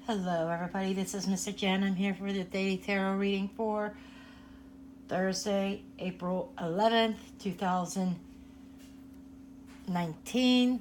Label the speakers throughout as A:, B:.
A: Hello, everybody. This is Mr. Jen. I'm here for the Daily Tarot reading for Thursday, April 11th, 2019.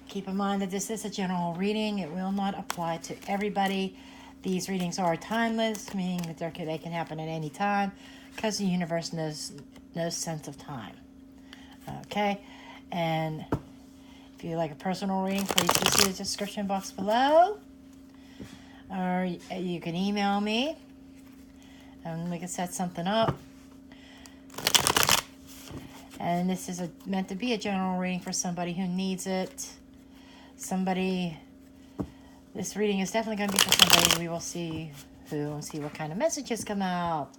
A: Keep in mind that this is a general reading. It will not apply to everybody. These readings are timeless, meaning that they can happen at any time because the universe knows no sense of time. Okay? And if you like a personal reading, please see the description box below. Or you can email me and we can set something up. And this is meant to be a general reading for somebody who needs it. This reading is definitely going to be for somebody. We will see who and see what kind of messages come out.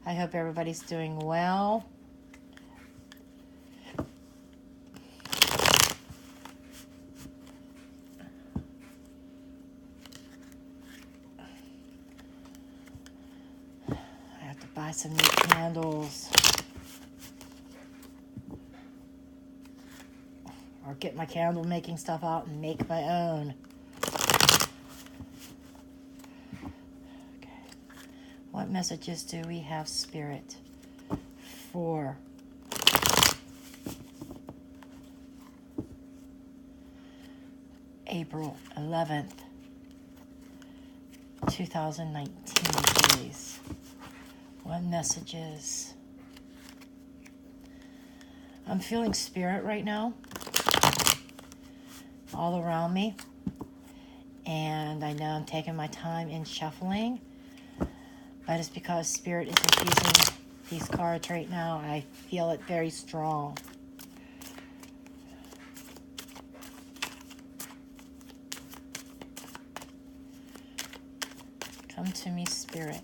A: I hope everybody's doing well. Buy some new candles or get my candle making stuff out and make my own. Okay. What messages do we have, Spirit, for April 11th, 2019, please? What messages? I'm feeling spirit right now, all around me. And I know I'm taking my time in shuffling, but it's because spirit is infusing these cards right now. I feel it very strong. Come to me, Spirit.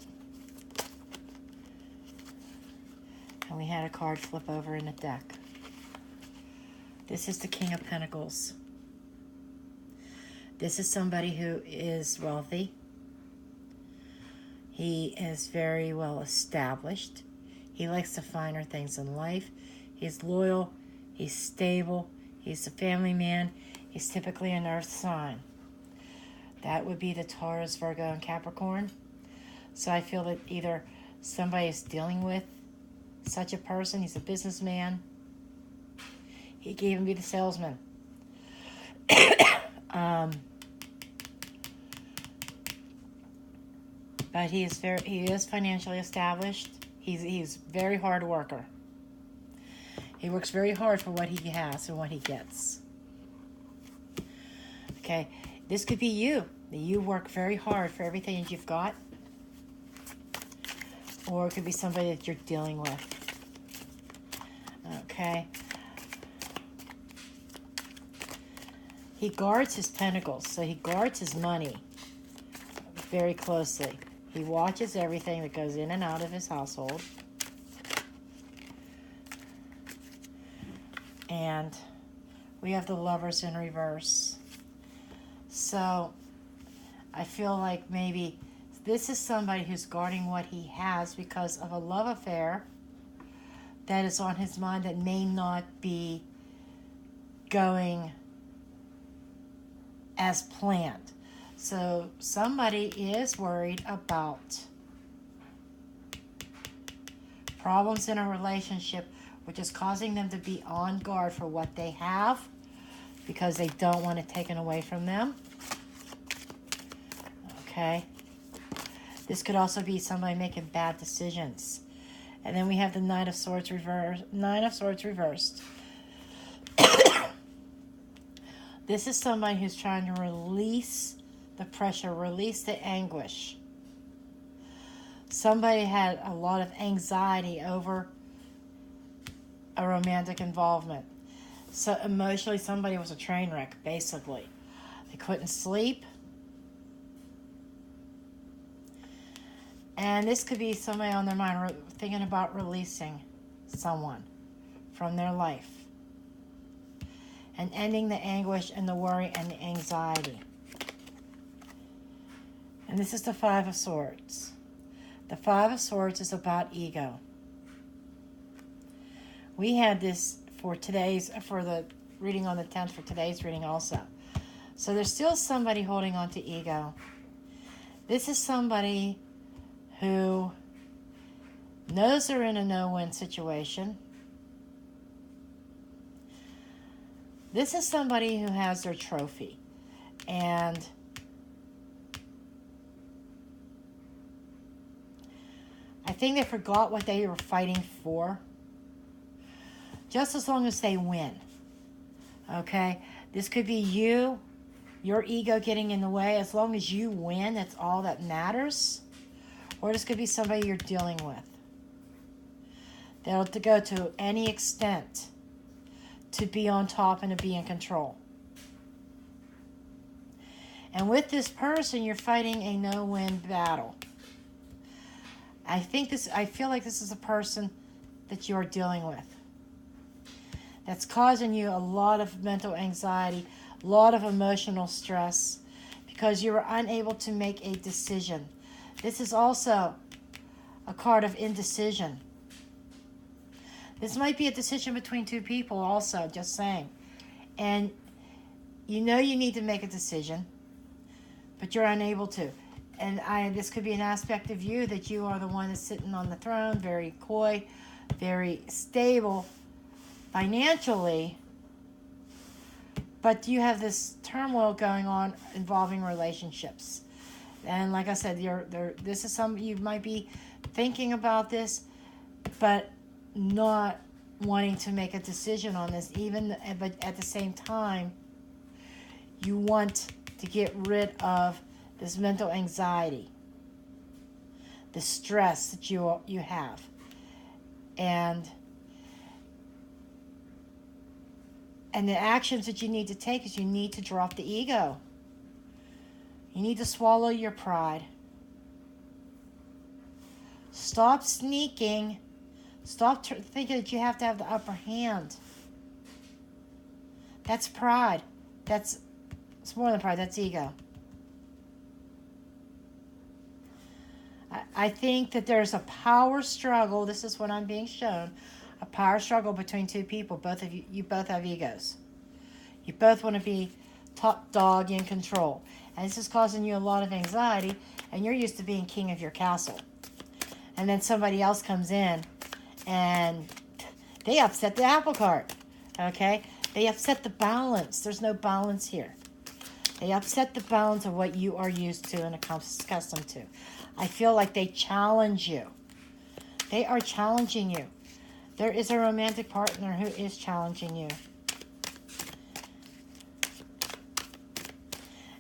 A: And we had a card flip over in the deck. This is the King of Pentacles. This is somebody who is wealthy. He is very well established. He likes the finer things in life. He's loyal. He's stable. He's a family man. He's typically an earth sign. That would be the Taurus, Virgo, and Capricorn. So I feel that either somebody is dealing with such a person. He's a businessman. He could even be the salesman. But he is financially established. He's very hard worker. He works very hard for what he has and what he gets. Okay, this could be you. You work very hard for everything that you've got. Or it could be somebody that you're dealing with. Okay. He guards his pentacles, so he guards his money very closely. He watches everything that goes in and out of his household. And we have the Lovers in reverse. So I feel like maybe this is somebody who's guarding what he has because of a love affair that is on his mind that may not be going as planned. So somebody is worried about problems in a relationship, which is causing them to be on guard for what they have because they don't want it taken away from them. Okay. This could also be somebody making bad decisions. And then we have the Nine of Swords reversed. This is somebody who's trying to release the pressure, release the anguish. Somebody had a lot of anxiety over a romantic involvement. So emotionally, somebody was a train wreck, basically. They couldn't sleep. And this could be somebody on their mind thinking about releasing someone from their life and ending the anguish and the worry and the anxiety. And this is the Five of Swords. The Five of Swords is about ego. We had this for the reading on the 10th for today's reading also. So there's still somebody holding on to ego. This is somebody who knows they're in a no-win situation. This is somebody who has their trophy. And I think they forgot what they were fighting for. Just as long as they win. Okay? This could be you, your ego getting in the way. As long as you win, that's all that matters. Or this could be somebody you're dealing with. They'll go to any extent to be on top and to be in control. And with this person, you're fighting a no-win battle. I feel like this is a person that you're dealing with. That's causing you a lot of mental anxiety, a lot of emotional stress, because you were unable to make a decision. This is also a card of indecision. This might be a decision between two people also, just saying. And you know you need to make a decision, but you're unable to. And this could be an aspect of you that you are the one that's sitting on the throne, very coy, very stable financially, but you have this turmoil going on involving relationships. And like I said, this is you might be thinking about this, but not wanting to make a decision on this, but at the same time, you want to get rid of this mental anxiety, the stress that you have. And the actions that you need to take is you need to drop the ego. You need to swallow your pride. Stop sneaking. Stop thinking that you have to have the upper hand. That's pride. It's more than pride. That's ego. I think that there's a power struggle. This is what I'm being shown. A power struggle between two people. Both of you both have egos. You both want to be top dog in control. And this is causing you a lot of anxiety, and you're used to being king of your castle. And then somebody else comes in, and they upset the apple cart. Okay? They upset the balance. There's no balance here. They upset the balance of what you are used to and accustomed to. I feel like they challenge you. They are challenging you. There is a romantic partner who is challenging you.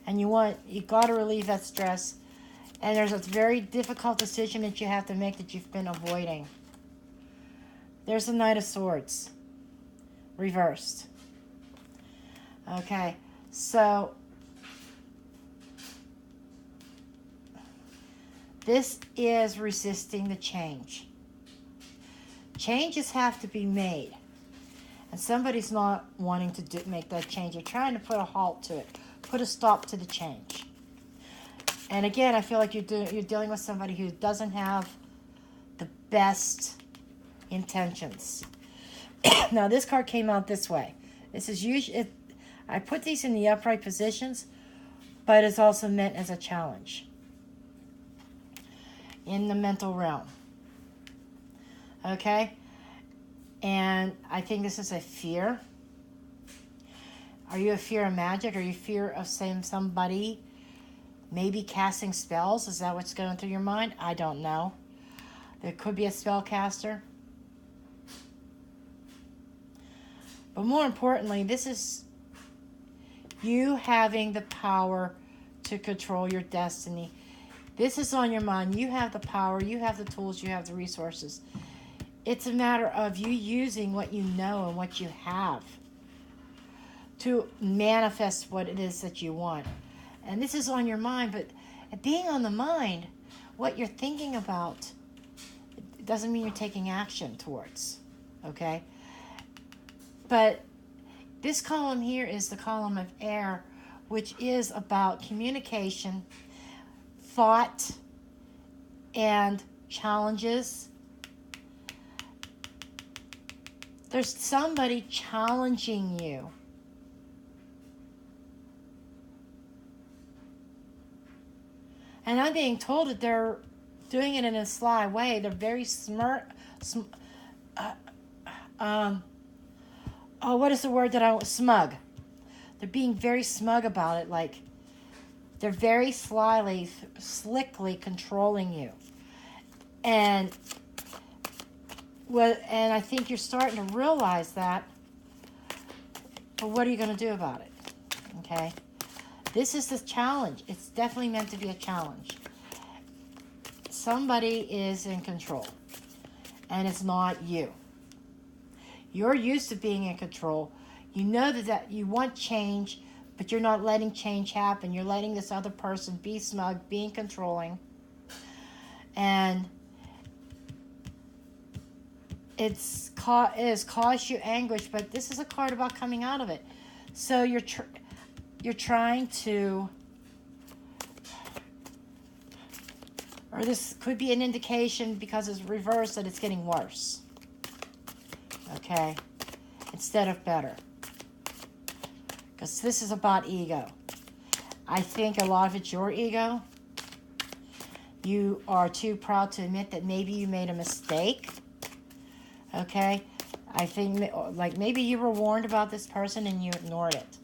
A: And you got to relieve that stress. And there's a very difficult decision that you have to make that you've been avoiding. There's the Knight of Swords. Reversed. Okay. So this is resisting the change. Changes have to be made. And somebody's not wanting to make that change. They're trying to put a halt to it. Put a stop to the change. And again, I feel like you're dealing with somebody who doesn't have the best intentions. Now, this card came out this way. This is usually, I put these in the upright positions, but it's also meant as a challenge in the mental realm. Okay? And I think this is a fear. Are you a fear of magic? Are you fear of saying somebody maybe casting spells? Is that what's going through your mind? I don't know. There could be a spellcaster. But more importantly, this is you having the power to control your destiny. This is on your mind. You have the power. You have the tools. You have the resources. It's a matter of you using what you know and what you have to manifest what it is that you want. And this is on your mind, but being on the mind, what you're thinking about, it doesn't mean you're taking action towards, okay? But this column here is the column of air, which is about communication, thought, and challenges. There's somebody challenging you. And I'm being told that they're doing it in a sly way. They're very what is the word that I want? Smug. They're being very smug about it. Like, they're very slickly controlling you. And I think you're starting to realize that. But what are you going to do about it? Okay? This is the challenge. It's definitely meant to be a challenge. Somebody is in control. And it's not you. You're used to being in control. You know that you want change, but you're not letting change happen. You're letting this other person be smug, being controlling. And it has caused you anguish, but this is a card about coming out of it. So you're trying to, or this could be an indication because it's reversed that it's getting worse. Okay? Instead of better. Because this is about ego. I think a lot of it's your ego. You are too proud to admit that maybe you made a mistake. Okay? I think, like, maybe you were warned about this person and you ignored it.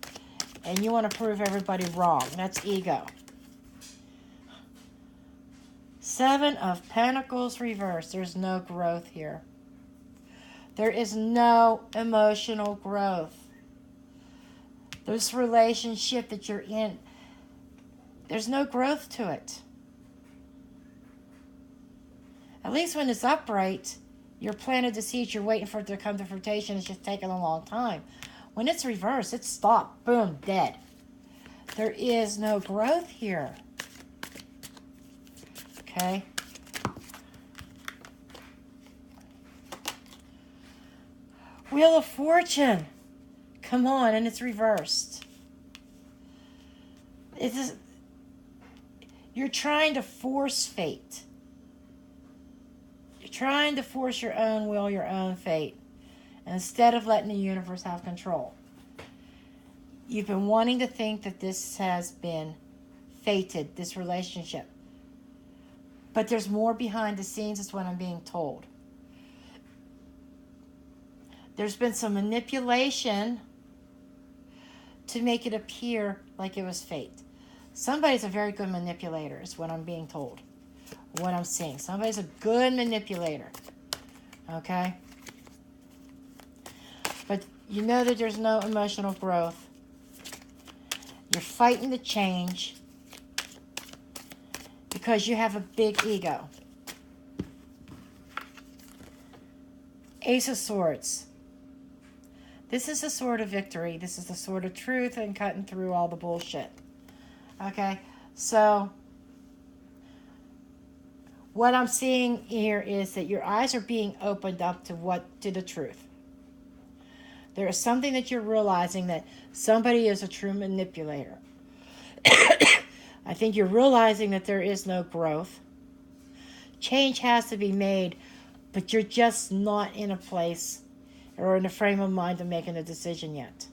A: And you want to prove everybody wrong. That's ego. 7 of Pentacles reversed. There's no growth here. There is no emotional growth. This relationship that you're in, there's no growth to it. At least when it's upright, you're planted the seeds, you're waiting for it to come to fruition. It's just taking a long time. When it's reversed, it's stopped. Boom, dead. There is no growth here. Okay? Wheel of Fortune. Come on, and it's reversed. You're trying to force fate. You're trying to force your own will, your own fate, instead of letting the universe have control. You've been wanting to think that this has been fated, this relationship. But there's more behind the scenes, is what I'm being told. There's been some manipulation to make it appear like it was fate. Somebody's a very good manipulator, is what I'm being told. What I'm seeing. Somebody's a good manipulator. Okay? But you know that there's no emotional growth. You're fighting the change because you have a big ego. Ace of Swords. This is the sword of victory. This is the sword of truth and cutting through all the bullshit. Okay? So, what I'm seeing here is that your eyes are being opened up to the truth. There is something that you're realizing, that somebody is a true manipulator. I think you're realizing that there is no growth. Change has to be made, but you're just not in a place or in a frame of mind of making a decision yet.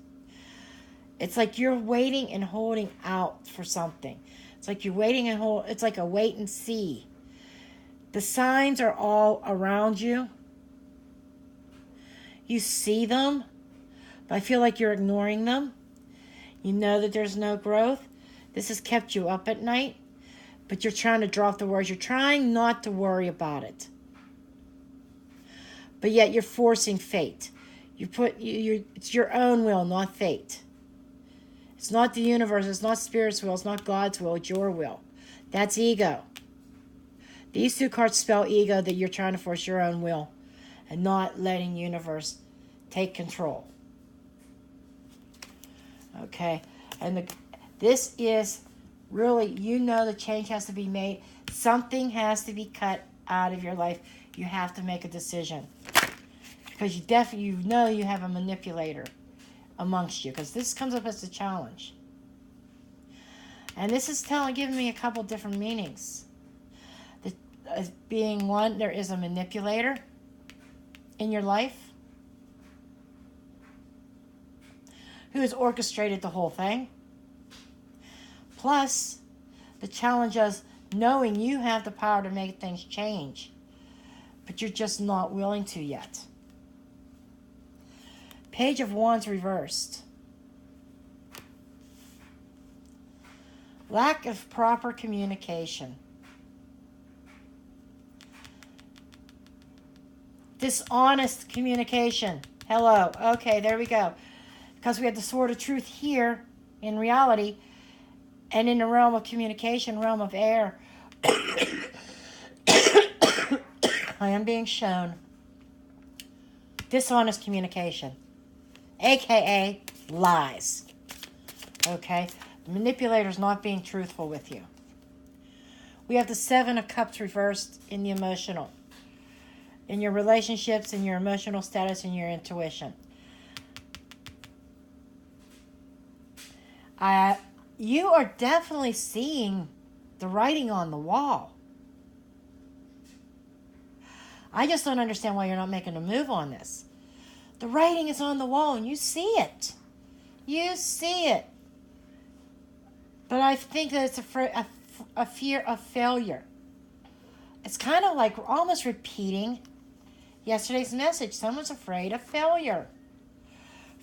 A: It's like you're waiting and holding out for something. It's like you're waiting and it's like a wait and see. The signs are all around you. You see them, but I feel like you're ignoring them. You know that there's no growth. This has kept you up at night, but you're trying to drop the worries. You're trying not to worry about it. But yet you're forcing fate. It's your own will, not fate. It's not the universe. It's not Spirit's will. It's not God's will. It's your will. That's ego. These two cards spell ego, that you're trying to force your own will and not letting universe take control. Okay? And this is really, you know the change has to be made. Something has to be cut out of your life. You have to make a decision. Because you know you have a manipulator amongst you. Because this comes up as a challenge. And this is giving me a couple different meanings. As being one, there is a manipulator in your life who has orchestrated the whole thing. Plus, the challenge is knowing you have the power to make things change, but you're just not willing to yet. Page of Wands reversed. Lack of proper communication. Dishonest communication. Hello. Okay, there we go. Because we have the sword of truth here in reality, and in the realm of communication, realm of air, I am being shown dishonest communication, aka lies. Okay? The manipulator's not being truthful with you. We have the Seven of Cups reversed in the emotional. In your relationships, in your emotional status, in your intuition. You are definitely seeing the writing on the wall. I just don't understand why you're not making a move on this. The writing is on the wall and you see it. You see it. But I think that it's a fear of failure. It's kind of like almost repeating yesterday's message. Someone's afraid of failure.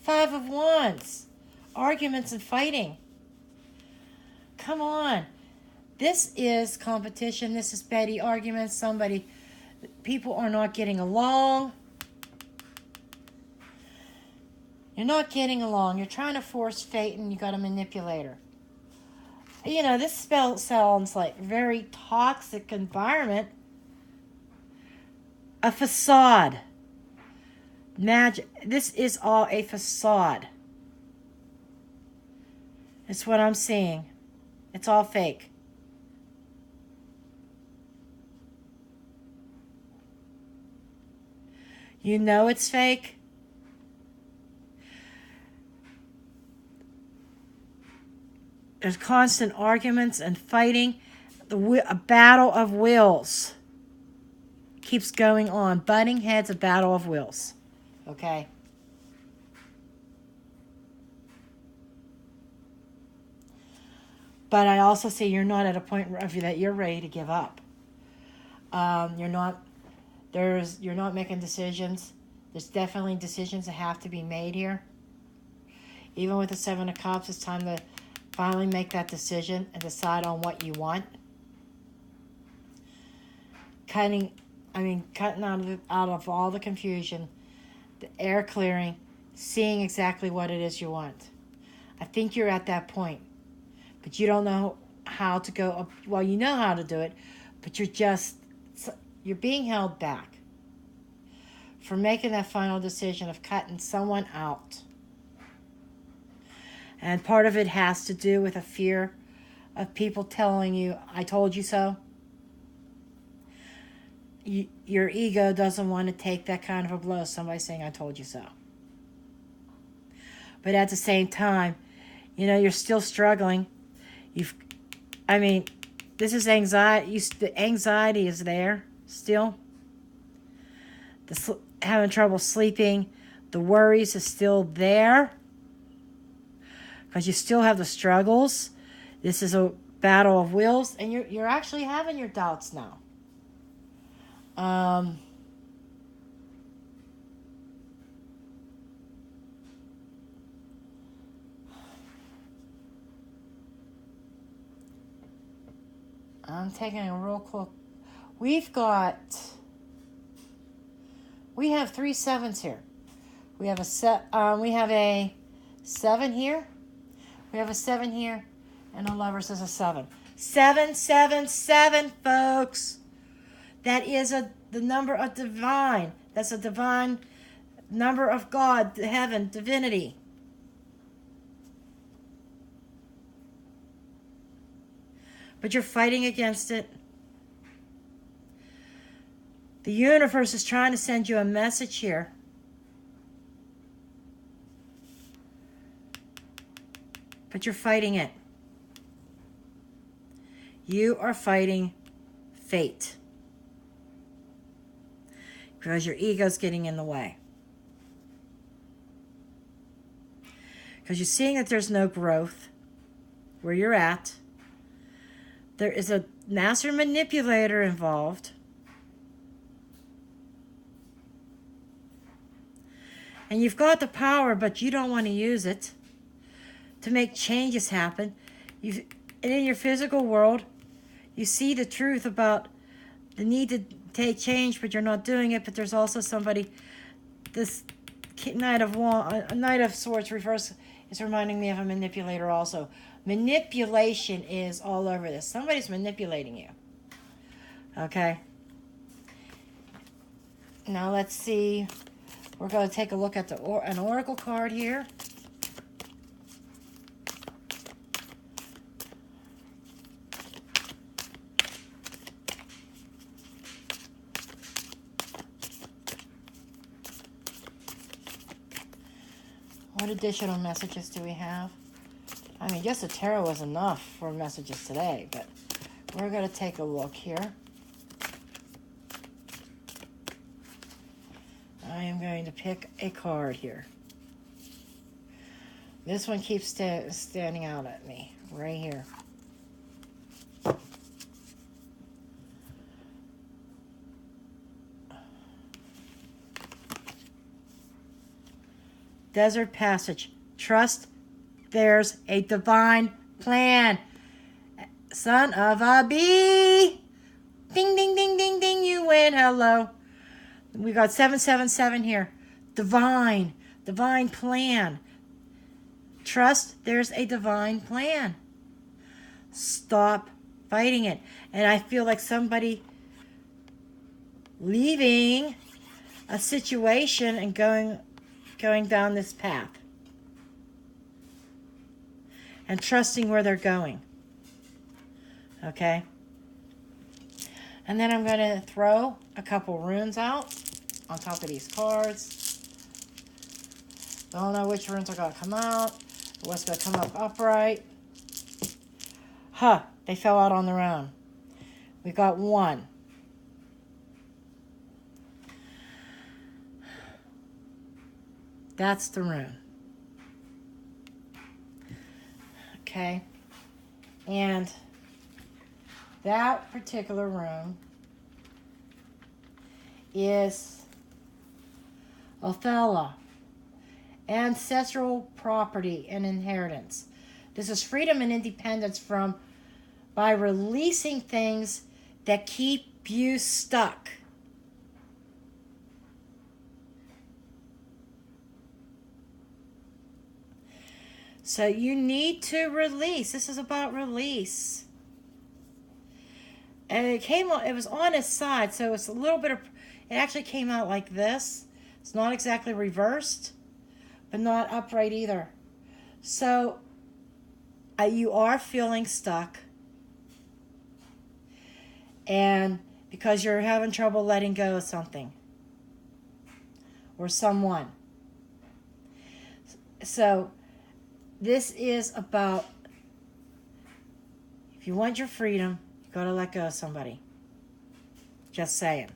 A: Five of Wands. Arguments and fighting. Come on. This is competition. This is petty arguments. People are not getting along. You're not getting along. You're trying to force fate and you got a manipulator. You know, this spell sounds like very toxic environment. A facade. Magic. This is all a facade. It's what I'm seeing. It's all fake. You know it's fake. There's constant arguments and fighting. A battle of wills keeps going on. Butting heads, a battle of wills. Okay? But I also see you're not at a point that you're ready to give up. You're not making decisions. There's definitely decisions that have to be made here. Even with the Seven of Cups, it's time to finally make that decision and decide on what you want. Cutting out of all the confusion, the air clearing, seeing exactly what it is you want. I think you're at that point, but you don't know how to go up. Well, you know how to do it, but you're being held back from making that final decision of cutting someone out. And part of it has to do with a fear of people telling you, I told you so. Your ego doesn't want to take that kind of a blow, somebody saying, I told you so. But at the same time, you're still struggling. This is anxiety. The anxiety is there still. Having trouble sleeping. The worries is still there. Because you still have the struggles. This is a battle of wills. And you're actually having your doubts now. I'm taking a real close. We have 3 sevens here. We have a 7 here. We have a 7 here, and a Lovers is a 7. 7, 7, 7, folks. That is the number of divine. That's a divine number of God, heaven, divinity. But you're fighting against it. The universe is trying to send you a message here. But you're fighting it. You are fighting fate. Because your ego's getting in the way. Because you're seeing that there's no growth where you're at. There is a master manipulator involved. And you've got the power, but you don't want to use it to make changes happen. And in your physical world, you see the truth about the need to take change, but you're not doing it. But there's also somebody, this Knight of Swords reverse is reminding me of a manipulator also. Manipulation is all over this. Somebody's manipulating you. Okay. Now let's see. We're going to take a look at an oracle card here. What additional messages do we have? I mean, just the tarot was enough for messages today, but we're going to take a look here. I am going to pick a card here. This one keeps standing out at me, right here. Desert Passage. Trust there's a divine plan. Son of a bee. Ding, ding, ding, ding, ding. You win. Hello. We got 777 here. Divine plan. Trust there's a divine plan. Stop fighting it. And I feel like somebody leaving a situation and going down this path. And trusting where they're going. Okay? And then I'm going to throw a couple runes out on top of these cards. Don't know which runes are going to come out. What's going to come up upright. They fell out on their own. We got one. That's the rune. Okay. And that particular rune is Othello. Ancestral property and inheritance. This is freedom and independence by releasing things that keep you stuck. So you need to release. This is about release. And it was on his side, so it's a little bit of, it actually came out like this. It's not exactly reversed, but not upright either. So you are feeling stuck. And because you're having trouble letting go of something or someone. So this is about, if you want your freedom, you got to let go of somebody. Just saying.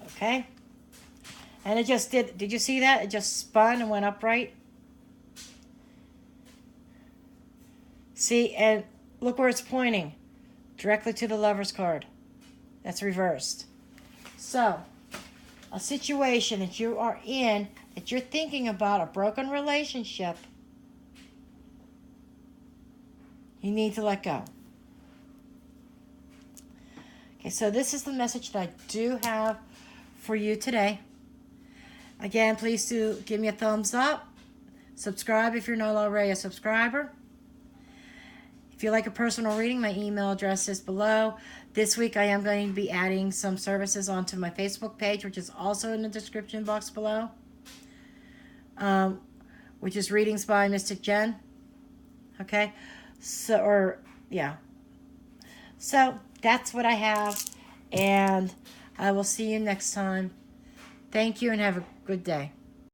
A: Okay? And it just did you see that? It just spun and went upright. See, and look where it's pointing. Directly to the Lover's card. That's reversed. So, a situation that you are in, that you're thinking about, a broken relationship, you need to let go. Okay, so this is the message that I do have for you today. Again, please do give me a thumbs up. Subscribe if you're not already a subscriber. If you like a personal reading, my email address is below. This week I am going to be adding some services onto my Facebook page, which is also in the description box below, which is Readings by Mystic Jen. Okay? So that's what I have, and I will see you next time. Thank you and have a good day.